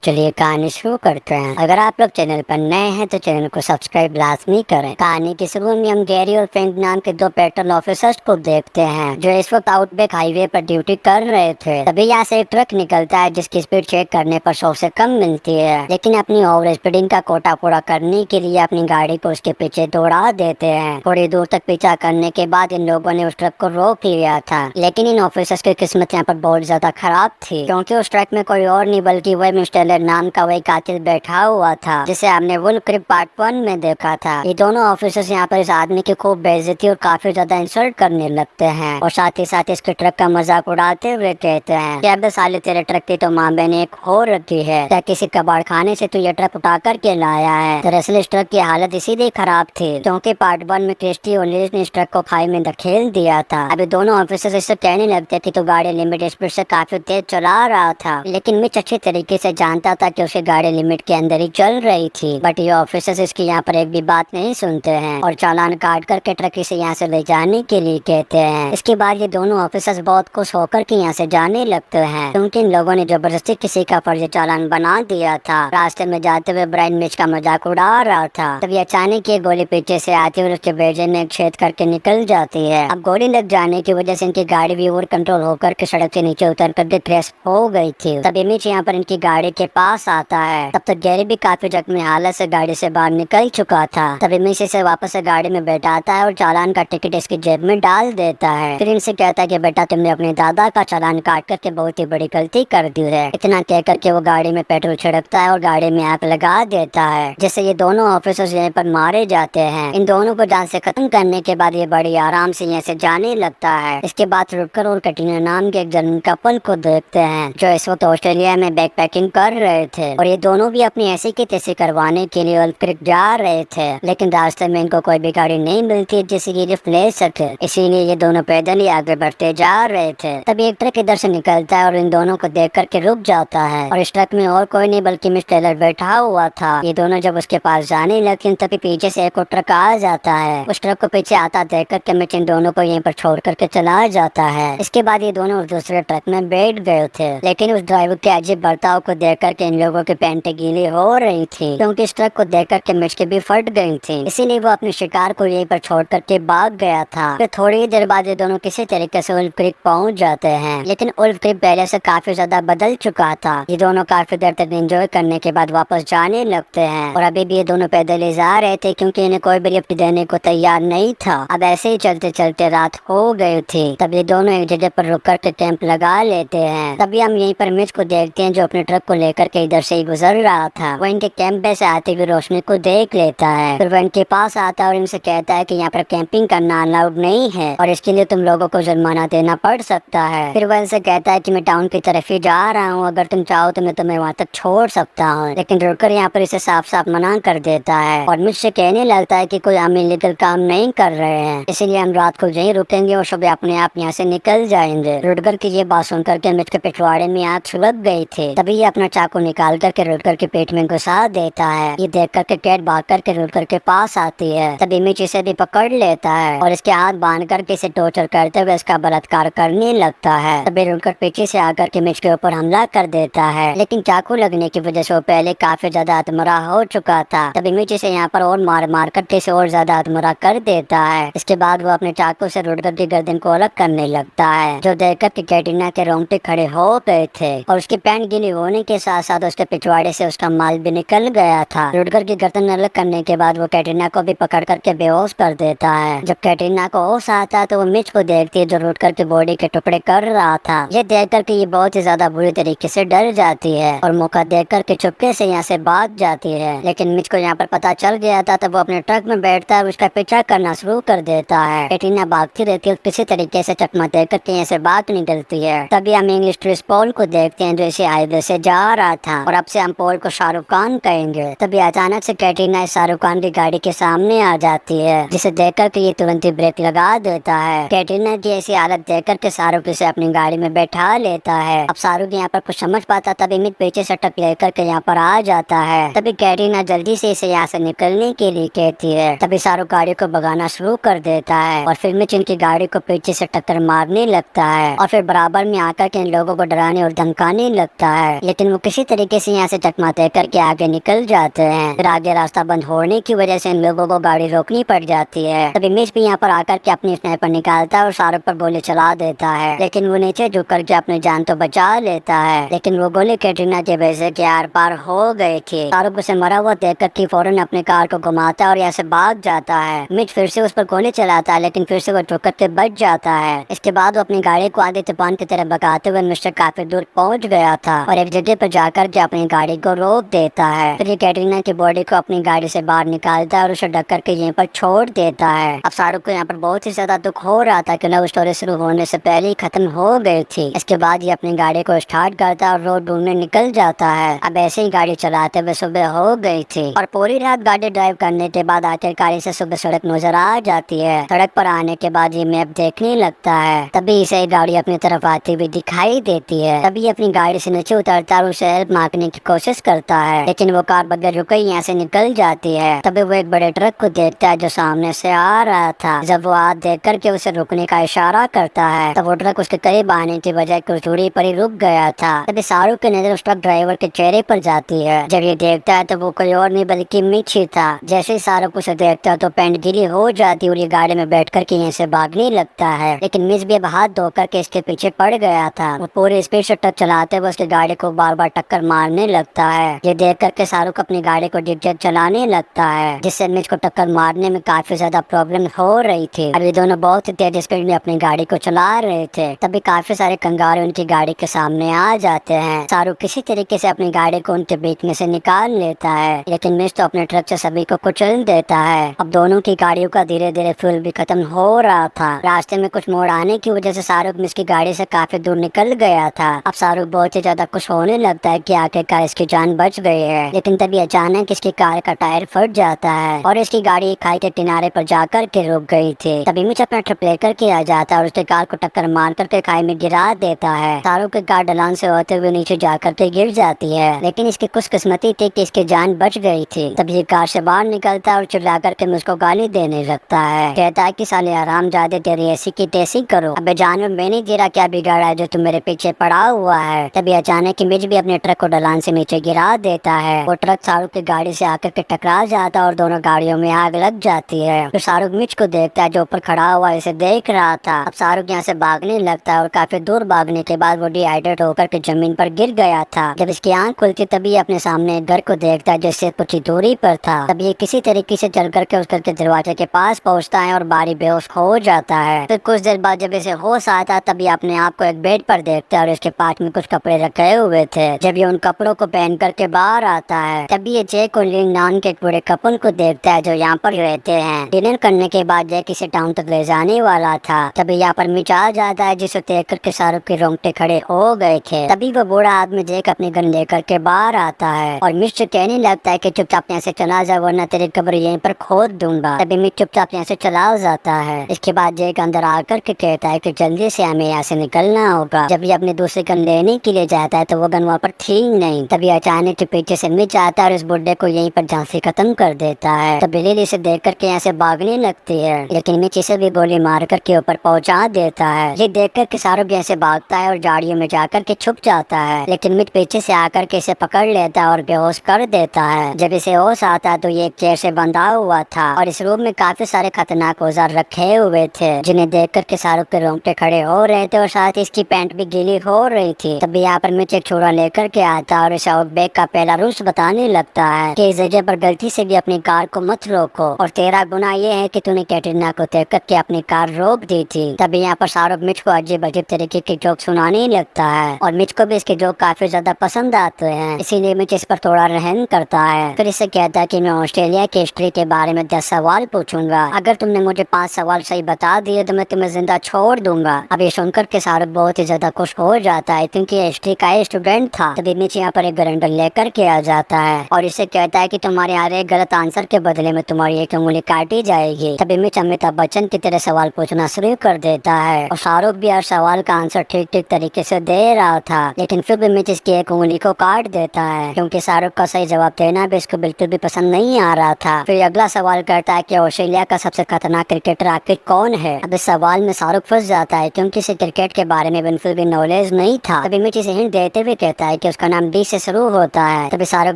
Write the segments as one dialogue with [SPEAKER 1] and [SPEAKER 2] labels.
[SPEAKER 1] चलिए कहानी शुरू करते हैं। अगर आप लोग चैनल पर नए हैं तो चैनल को सब्सक्राइब लाजमी करें। कहानी की शुरू में हम गैरी और फ्रैंक नाम के दो पेट्रोल ऑफिसर्स को देखते हैं जो इस वक्त आउटबैक हाईवे पर ड्यूटी कर रहे थे। तभी यहाँ से एक ट्रक निकलता है जिसकी स्पीड चेक करने पर 100 से कम मिलती है, लेकिन अपनी ओवर स्पीडिंग का कोटा पूरा करने के लिए अपनी गाड़ी को उसके पीछे दौड़ा देते हैं। थोड़ी दूर तक पीछा करने के बाद इन लोगों ने उस ट्रक को रोक लिया था, लेकिन इन ऑफिसर्स की किस्मत यहाँ पर बहुत ज्यादा खराब थी, क्योंकि उस ट्रक में कोई और नहीं बल्कि वह मिस्टर नाम का वही कातिल बैठा हुआ था जिसे हमने वुल्फ क्रीक पार्ट 1 में देखा था। ये दोनों ऑफिसर्स यहाँ पर इस आदमी की खूब बेइज्जती और काफी ज्यादा इंसल्ट करने लगते हैं और साथ ही साथ इसके ट्रक का मजाक उड़ाते हुए कहते हैं कि अबे साले तेरे ट्रक की तो माँ बहने एक हो रखी है, क्या किसी कबाड़ खाने से तू ये ट्रक उठा कर के लाया है। दरअसल इस ट्रक की हालत इसीलिए खराब थी क्योंकि पार्ट 1 में क्रिस्टी और लिज ने इस ट्रक को खाई में धकेल दिया था। अभी दोनों ऑफिसर्स इससे कहने लगते कि तू गाड़ी लिमिट स्पीड से काफी तेज चला रहा था, लेकिन मिच अच्छी तरीके से जानता था कि उसे गाड़ी लिमिट के अंदर ही चल रही थी। बट ये ऑफिसर्स इसकी यहाँ पर एक भी बात नहीं सुनते हैं और चालान काट करके ट्रक इसे यहाँ से ले जाने के लिए कहते हैं। इसके बाद ये दोनों ऑफिसर्स बहुत खुश होकर के यहाँ से जाने लगते हैं क्योंकि इन लोगों ने जबरदस्ती किसी का फर्जी चालान बना दिया था। रास्ते में जाते हुए ब्रायन मिच का मजाक उड़ा रहा था, तभी अचानक ये गोली पीछे से आती और उसके बेजे में छेद करके निकल जाती है। अब गोली लग जाने की वजह से इनकी गाड़ी भी ओवर कंट्रोल होकर के सड़क से नीचे उतर कर क्रैश हो गई थी। तभी मिच यहाँ पर इनकी गाड़ी के पास आता है। तब तक गैरी भी काफी जख्मी हालत से गाड़ी से बाहर निकल चुका था। तभी मिच इसे वापस से गाड़ी में बैठाता है और चालान का टिकट इसकी जेब में डाल देता है। फिर इनसे कहता है कि बेटा तुमने अपने दादा का चालान काट करके बहुत ही बड़ी गलती कर दी है। इतना कह करके वो गाड़ी में पेट्रोल छिड़कता है और गाड़ी में आग लगा देता है, जिससे ये दोनों ऑफिसर्स यहीं पर मारे जाते हैं। इन दोनों को जान से खत्म करने के बाद ये बड़ी आराम से यहाँ से जाने लगता है। इसके बाद रुककर और कटरीना नाम के एक जर्मन कपल को देखते हैं जो इस वक्त ऑस्ट्रेलिया में बैक पैकिंग कर रहे थे और ये दोनों भी अपनी ऐसी की तैसी करवाने के लिए वुल्फ क्रीक जा रहे थे, लेकिन रास्ते में इनको कोई भी गाड़ी नहीं मिलती जिससे ये लिफ्ट ले सके, इसीलिए ये दोनों पैदल ही आगे बढ़ते जा रहे थे। तभी एक ट्रक इधर से निकलता है और इन दोनों को देख करके रुक जाता है और इस ट्रक में और कोई नहीं बल्कि मिस टेलर बैठा हुआ था। ये दोनों जब उसके पास जाने लगे तभी पीछे से एक और ट्रक आ जाता है। उस ट्रक को पीछे आता देख करके मिच इन दोनों को यहीं पर छोड़ करके चला जाता है। इसके बाद ये दोनों दूसरे ट्रक में बैठ गए थे, लेकिन उस ड्राइवर के अजीब बर्ताव को देख करके इन लोगों की पैंट गीली हो रही थी क्योंकि इस ट्रक को देख करके मिच की भी फट गई थी, इसीलिए वो अपने शिकार को यहीं पर छोड़ करके भाग गया था। फिर थोड़ी देर बाद ये दोनों किसी तरीके से वुल्फ क्रीक पहुंच जाते हैं, लेकिन वुल्फ क्रीक पहले से काफी ज्यादा बदल चुका था। ये दोनों काफी देर तक एंजॉय करने के बाद वापस जाने लगते हैं और अभी भी ये दोनों पैदल ही जा रहे थे क्योंकि इन्हें कोई भी लिफ्ट देने को तैयार नहीं था। अब ऐसे ही चलते चलते रात हो गई थी। तब ये दोनों एक जगह पर रुक करके कैंप लगा लेते हैं। तभी हम यहीं पर मिच को देखते हैं जो अपने ट्रक को लेकर के इधर से ही गुजर रहा था। वो इनके कैंप में से आती हुई रोशनी को देख लेता है। फिर वो इनके पास आता है और इनसे कहता है कि यहाँ पर कैंपिंग करना अलाउड नहीं है और इसके लिए तुम लोगों को जुर्माना देना पड़ सकता है। फिर वो इनसे कहता है कि मैं टाउन की तरफ ही जा रहा हूँ, अगर तुम चाहो तो मैं तुम्हें वहाँ तक छोड़ सकता हूँ, लेकिन रुककर यहाँ पर इसे साफ साफ मना कर देता है और मुझसे कहने लगता है कि कोई हम इलीगल काम नहीं कर रहे हैं, इसीलिए हम रात को यहीं रुकेंगे और सुबह अपने आप यहाँ से निकल जाएंगे। रुडगर की ये बात सुन करके मिच के पिछवाड़े में आग सुलग गई थी। तभी ये अपना चाकू निकाल करके रुडगर के पेट में घुसा देता है। ये देख करके कैट भाग करके रुडगर के पास आती है। तभी मिच इसे भी पकड़ लेता है और इसके हाथ बांध करके इसे टॉर्चर करते हुए इसका बलात्कार करने लगता है। तभी रुडगर पीछे से आकर के मिच के ऊपर हमला कर देता है, लेकिन चाकू लगने की वजह से वो पहले काफी ज्यादा आत्मरा हो चुका था। तभी मिच इसे यहाँ पर और मार मार करके इसे और ज्यादा आत्मरा कर देता है। इसके बाद वो अपने चाकू से रुडगर की गर्दन को अलग करने लगता है, जो देख कर कैटरीना के रोंगटे खड़े हो गए थे और उसकी पैंट गीली होने के साथ साथ उसके पिछवाड़े से उसका माल भी निकल गया था। रुडगर की गर्दन अलग करने के बाद वो कैटरीना को भी पकड़ करके बेहोश कर देता है। जब कैटरीना को होश आता है तो वो मिच को देखती है जो रुडगर के बॉडी के टुकड़े कर रहा था। ये देख करके ये बहुत ही ज्यादा बुरी तरीके से डर जाती है और मौका देख करके चुपके से यहाँ से भाग जाती है, लेकिन मिच को यहाँ पर पता चल गया था तब वो अपने ट्रक में बैठता है, उसका पीछा करना शुरू कर देता है। कैटरीना भागती रहती है, किसी तरीके से चकमा दे करके यहाँ से बात निकलती है। तभी हम इंग्लिश ट्रिस पॉल को देखते हैं जो इसे हाईवे से जा रहा था और अब से हम पॉल को शाहरुख खान कहेंगे। तभी अचानक से कैटरीना शाहरुख खान की गाड़ी के सामने आ जाती है, जिसे देखकर के ये तुरंत ही ब्रेक लगा देता है। कैटरीना की ऐसी हालत देखकर के शाहरुख इसे अपनी गाड़ी में बैठा लेता है। अब शाहरुख यहाँ पर कुछ समझ पाता तभी मिच पीछे से टक लेकर के यहाँ पर आ जाता है। तभी कैटरीना जल्दी से इसे यहाँ से निकलने के लिए कहती है। तभी शाहरुख गाड़ी को भगाना शुरू कर देता है और फिर मिच इनकी गाड़ी को पीछे से टक्कर मारने लगता है और फिर बराबर में आकर के इन लोगों को डराने और धमकाने लगता है, लेकिन वो किसी तरीके से यहाँ से चकमाते करके आगे निकल जाते हैं। फिर आगे रास्ता बंद होने की वजह से इन लोगों को गाड़ी रोकनी पड़ जाती है। तभी मिच भी यहाँ पर आकर के अपनी स्नाइपर निकालता है और शाहरुख पर गोली चला देता है, लेकिन वो नीचे झुक करके अपनी जान तो बचा लेता है, लेकिन वो गोली कैटरीना के वजह से आर पार हो गई थी। शाहरुख उसे मरा हुआ देख कर फौरन अपनी कार को घुमाता है और यहाँ से भाग जाता है। मिच फिर से उस पर गोली चलाता है, लेकिन फिर से वो ठोकर के बच जाता है। इसके बाद वो अपनी गाड़ी को आगे तूफान की तरह भगाते हुए मिस्टर काफी दूर पहुंच गया था और एक जगह पर जाकर के अपनी गाड़ी को रोक देता है। फिर ये कैटरीना की बॉडी को अपनी गाड़ी से बाहर निकालता है और उसे ढक करके यहीं पर छोड़ देता है। अब शाहरुख को यहाँ पर बहुत ही ज्यादा दुख हो रहा था कि लव स्टोरी शुरू होने से पहले ही खत्म हो गई थी। इसके बाद ये अपनी गाड़ी को स्टार्ट करता है और रोड ढूंढने निकल जाता है। अब ऐसे ही गाड़ी चलाते हुए सुबह हो गई थी और पूरी रात गाड़ी ड्राइव करने के बाद आखिरकार से सुबह सड़क नजर आ जाती है। सड़क पर आने के बाद ये मैप देखने लगता है, तभी इसे गाड़ी अपनी तरफ आती हुई दिखाई देती है। तभी अपनी गाड़ी से नीचे उतरता है और उसे हेल्प मांगने की कोशिश करता है, लेकिन वो कार बगैर रुके ही यहाँ से निकल जाती है। तभी वो एक बड़े ट्रक को देखता है जो सामने से आ रहा था। जब वो हाथ देख करके उसे रुकने का इशारा करता है तब वो ट्रक उसके करीब आने की बजाय कुछ दूरी पर ही रुक गया था। तभी शाहरुख की नजर उस ट्रक ड्राइवर के चेहरे पर जाती है। जब ये देखता है तो वो कोई और नहीं बल्कि मिच ही था। जैसे ही शाहरुख उसे देखता है तो पैंट गिरी हो जाती और ये गाड़ी में बैठ करके यहाँ से भागने लगता है, लेकिन मिच भी अब हाथ धो करके इसके पीछे पड़ गया था। वो पूरी स्पीड से ट्रक चलाते हुए उसकी गाड़ी को बार बार टक्कर मारने लगता है। ये देख करके शाहरुख अपनी गाड़ी को झिकझक चलाने लगता है, जिससे मिच को टक्कर मारने में काफी ज्यादा प्रॉब्लम हो रही थी। अभी दोनों बहुत ही तेज स्पीड में अपनी गाड़ी को चला रहे थे। तभी काफी सारे कंगारू उनकी गाड़ी के सामने आ जाते हैं। शाहरुख किसी तरीके से अपनी गाड़ी को उनके बीच में से निकाल लेता है, लेकिन मिच तो अपने ट्रक से सभी को कुचल देता है। अब दोनों की गाड़ियों का धीरे धीरे फ्यूल भी खत्म हो रहा था। रास्ते में कुछ मोड़ आने की वजह से शाहरुख मिच की गाड़ी से काफी दूर निकल गया था। अब शाहरुख बहुत ही ज्यादा खुश होने लगता है कि आखिरकार इसकी जान बच गई है, लेकिन तभी अचानक इसकी कार का टायर फट जाता है और इसकी गाड़ी खाई के किनारे पर जाकर के रुक गई थी। तभी मिच अपना ट्रिप लेकर के आ जाता है और उसकी कार को टक्कर मार करके खाई में गिरा देता है। शाहरुख की कार ढलान से होते हुए नीचे जाकर के गिर जाती है, लेकिन इसकी खुशकिस्मती थी कि इसकी जान बच गई थी। तभी ये कार से बाहर निकलता है और चिल्ला करके मुझको गाली देने लगता है। कहता है कि साले आराम जादे तेरी ऐसी की तैसी करो, अबे जानवर मैंने तेरा क्या बिगाड़ा है जो तुम मेरे पीछे पड़ा हुआ है। तभी अचानक मिच भी अपने ट्रक को ढलान से नीचे गिरा देता है। वो ट्रक शाहरुख की गाड़ी से आकर के टकरा जाता है और दोनों गाड़ियों में आग लग जाती है। तो शाहरुख मिच को देखता है जो ऊपर खड़ा हुआ इसे देख रहा था। अब शाहरुख यहाँ से भागने लगता है और काफी दूर भागने के बाद वो डिहाइड्रेट होकर के जमीन पर गिर गया था। जब इसकी आंख खुलती तभी अपने सामने एक घर को देखता है जिससे कुछ ही दूरी पर था। तभी ये किसी तरीके से चल करके उस घर के दरवाजे के पास पहुंचता है और बारी बेहोश हो जाता है। फिर कुछ देर बाद जब इसे होश आता है तभी अपने आप को एक बेड पर देखता है और इसके पास में कुछ कपड़े रखे हुए थे। जब ये उन कपड़ों को पहन करके बाहर आता है तभी ये जैक और लिंग नाम के एक बड़े कपल को देखता है जो यहाँ पर रहते हैं। डिनर करने के बाद जैक इसे टाउन तक ले जाने वाला था। तभी यहाँ पर मिच आ जाता है जिसे देख करके शाहरुख के रोंगटे खड़े हो गए थे। तभी वो बूढ़ा आदमी जैक अपनी गन लेकर के बाहर आता है और मिच से कहने लगता है कि चुपचाप यहाँ से चला जा वरना तेरी कब्र यहीं पर खोद दूंगा। तभी मिच चुपचाप यहाँ से चला जाता है। इसके बाद जैक अंदर आकर के कहता है कि जल्दी से हमें यहाँ से निकलना होगा। जब ये अपनी दूसरी गन लेने के लिए जाता है तो वो गन वहाँ पर थी नहीं। तभी अचानक के पीछे से मिच आता है और इस बुड्ढे को यहीं पर झांसी खत्म कर देता है। तभी लिली इसे देख करके यहाँ से भागने लगती है, लेकिन मिच इसे भी गोली मार करके ऊपर पहुँचा देता है। ये देख कर के शाहरुख यहाँ से भागता है और झाड़ियों में जाकर के छुप जाता है, लेकिन मिच पीछे से आकर के इसे पकड़ लेता है और बेहोश कर देता है। जब इसे होश आता है तो ये एक चेयर से बंधा हुआ था और इस रूम में काफी सारे खतरनाक औजार रखे हुए थे, जिन्हें देख करके शाहरुख के रोंगटे खड़े हो रहे थे और साथ ही इसकी पैंट भी गीली हो रही थी। तभी यहाँ पर मिच एक छोरा लेकर के आता है और इसे आउटबैक का पहला रूल्स बताने लगता है कि इस जगह पर गलती से भी अपनी कार को मत रोको और तेरा गुनाह ये है कि तूने कैटरीना को देख करके अपनी कार रोक दी थी। तभी यहाँ पर शाहरुख मिच को अजीब अजीब तरीके के जोक सुनाने लगता है और मिच को भी इसके जोक काफी ज्यादा पसंद आते हैं, इसीलिए मिच इस पर थोड़ा रहम करता है। फिर इसे कहता है कि मैं ऑस्ट्रेलिया की हिस्ट्री के बारे में 10 सवाल पूछूंगा, अगर तुमने मुझे 5 सवाल सही बता दिए तो मैं तुम्हें जिंदा छोड़ दूंगा। अब ये सुनकर के शाहरुख बहुत ही ज्यादा खुश हो जाता है क्योंकि ये हिस्ट्री का स्टूडेंट था। तभी मिच यहाँ पर एक ग्राइंडर लेकर के आ जाता है और इसे कहता है कि तुम्हारे हर एक गलत आंसर के बदले में तुम्हारी एक उंगली काटी जाएगी। तभी मिच अमिताभ बच्चन की तरह सवाल पूछना शुरू कर देता है और शाहरुख भी हर सवाल का आंसर ठीक ठीक तरीके से दे रहा था, लेकिन फिर भी मिच इसकी एक उंगली को काट देता है क्योंकि शाहरुख का सही जवाब देना भी इसको बिल्कुल भी पसंद नहीं आ रहा था। फिर अगला सवाल करता है कि ऑस्ट्रेलिया का सबसे खतरनाक क्रिकेटर आखिर कौन है। अब इस सवाल में शाहरुख फंस जाता है क्योंकि इसे क्रिकेट के बारे में बिल्कुल भी नॉलेज नहीं था। तभी मिच इसे हिंट देते हुए कहता है कि उसका नाम डी से शुरू होता है। तभी शाहरुख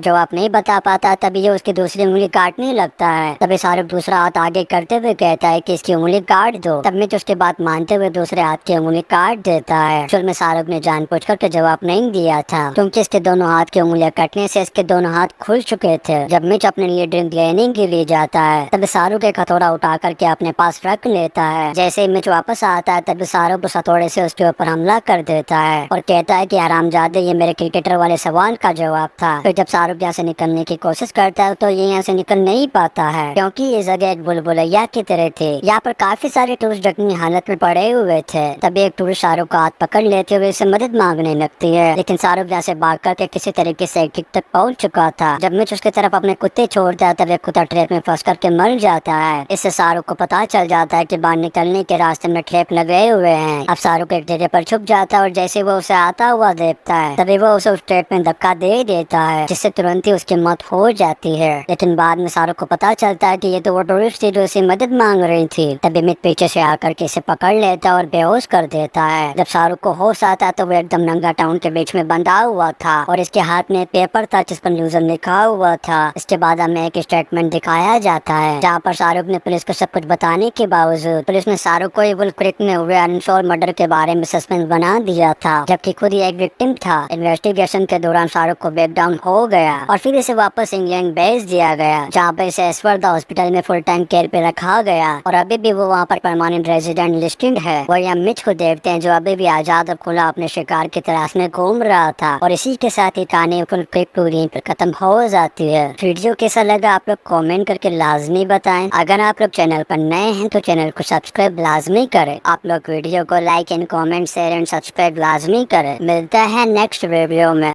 [SPEAKER 1] जवाब नहीं बता पाता, तभी ये उसकी दूसरी उंगली काटने लगता है। तभी शाहरुख दूसरा हाथ आगे करते हुए कहता है कि इसकी उंगली काट दो। तब मिर्च उसके बात मानते हुए दूसरे हाथ की उंगली काट देता है। एक्चुअल में शाहरुख ने जानबूझकर के जवाब नहीं दिया था, क्योंकि इसके दोनों हाथ की उंगलियां कटने से इसके दोनों हाथ खुल चुके थे। जब मिर्च अपने लिए ड्रिंक लेने के लिए जाता है, तभी शाहरुख एक हथौड़ा उठा करके अपने पास रख लेता है। जैसे ही मिर्च वापस आता है, तभी शाहरुख उस हथौड़े से उसके ऊपर हमला कर देता है और कहता है कि हरामजादे, ये मेरे क्रिकेटर वाले सवाल का जवाब था। फिर जब शाहरुख यहाँ से निकलने की कोशिश करता है तो ये यहाँ से निकल नहीं पाता है, क्योंकि ये जगह एक बुलबुलैया की तरह थी। यहाँ पर काफी सारे टूरिस्ट जख्मी हालत में पड़े हुए थे। तभी एक टूरिस्ट शाहरुख का हाथ पकड़ लेते हुए इससे मदद मांगने लगती है, लेकिन शाहरुख यहाँ से भाग करके किसी तरीके से ठीक तक पहुँच चुका था। जब मिर्च उसकी तरफ अपने कुत्ते छोड़ता है, तब एक कुत्ता ट्रैप में फंस करके मर जाता है। इससे शाहरुख को पता चल जाता है कि बाहर निकलने के रास्ते में ट्रैप लगे हुए हैं। अब शाहरुख एक जगह पर छुप जाता है और जैसे वो उसे आता हुआ देखता है, तभी वो उसे उस ट्रैप में धक्का दे देता है, जिससे तुरंत ही उसकी मौत हो जाती है। लेकिन बाद में शाहरुख को पता चलता है कि ये तो वो टूरिस्ट थी जो इसे मदद मांग रही थी। तभी मिर्च पीछे से आकर के इसे पकड़ लेता है और बेहोश कर देता है। जब शाहरुख को होश आता है तो वो एकदम नंगा टाउन के बीच में बंधा हुआ था और इसके हाथ में पेपर था जिस पर लूजर लिखा हुआ था। इसके बाद हमें एक स्टेटमेंट दिखाया जाता है, जहाँ पर शाहरुख ने पुलिस को सब कुछ बताने के बावजूद पुलिस ने शाहरुख को वुल्फ क्रीक में हुए अनसॉल्व मर्डर के बारे में सस्पेंस बना दिया था, जबकि खुद ही एक विक्टिम था। इन्वेस्टिगेशन के दौरान शाहरुख को ब्रेकडाउन हो गया और फिर इसे वापस इंग्लैंड भेज दिया गया, जहाँ पर इसे एस्पर्दा हॉस्पिटल में फुल टाइम केयर पे रखा गया और अभी भी वो वहाँ पर परमानेंट रेजिडेंट लिस्टेड है। वो यहाँ मिर्च को देखते हैं जो अभी भी आजाद और खुला अपने शिकार की तलाश में घूम रहा था। और इसी के साथ ही कहानी वुल्फ क्रीक पूरी खत्म हो जाती है। वीडियो कैसा लगा आप लोग कमेंट करके लाजमी बताएं। अगर आप लोग चैनल पर नए हैं तो चैनल को सब्सक्राइब लाजमी करें। आप लोग वीडियो को like and comment share and subscribe लाजमी करें। मिलता है नेक्स्ट वीडियो में।